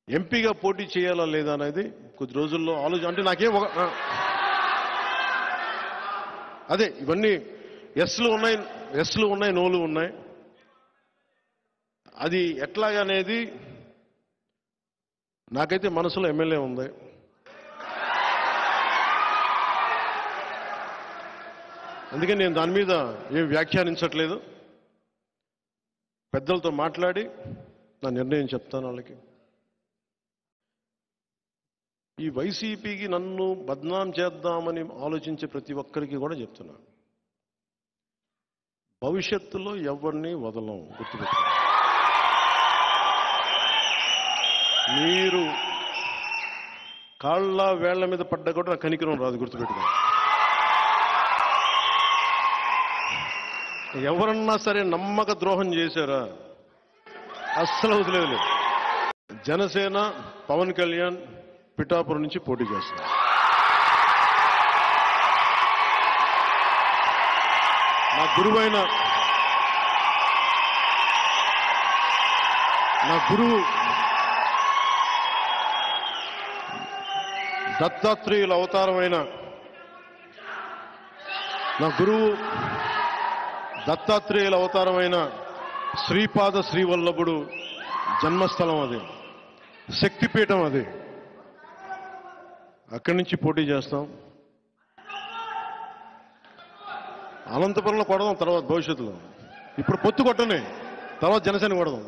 ఎంపీగా పోటీ చేయాలా లేదా అనేది కొద్ది రోజుల్లో ఆలోచన. అంటే నాకేం అదే ఇవన్నీ ఎస్లు ఉన్నాయి నోలు ఉన్నాయి. అది ఎట్లాగనేది నాకైతే మనసులో ఎమ్మెల్యే ఉంది. అందుకని నేను దాని మీద ఏం వ్యాఖ్యానించట్లేదు. పెద్దలతో మాట్లాడి నా నిర్ణయం చెప్తాను వాళ్ళకి. ఈ వైసీపీకి నన్ను బద్నాం చేద్దామని ఆలోచించే ప్రతి ఒక్కరికి కూడా చెప్తున్నా, భవిష్యత్తులో ఎవరిని వదలం. గుర్తుపెట్టుకోండి. మీరు కాళ్ళ వేళ్ల మీద పడ్డా కూడా నాకు కనికరం రాదు. గుర్తుపెట్టుకోండి. ఎవరన్నా సరే నమ్మక ద్రోహం చేశారా అస్సలు వదిలేదు. జనసేన పవన్ కళ్యాణ్ పిఠాపురం నుంచి పోటీ చేస్తున్నారు. నా గురువు దత్తాత్రేయుల అవతారమైన శ్రీపాద శ్రీవల్లభుడు జన్మస్థలం అది, శక్తిపీఠం అది. అక్కడి నుంచి పోటీ చేస్తాం. అనంతపురంలో కొడదాం తర్వాత భవిష్యత్తులో. ఇప్పుడు పొత్తు కొట్టనే, తర్వాత జనసేన కొడదాం.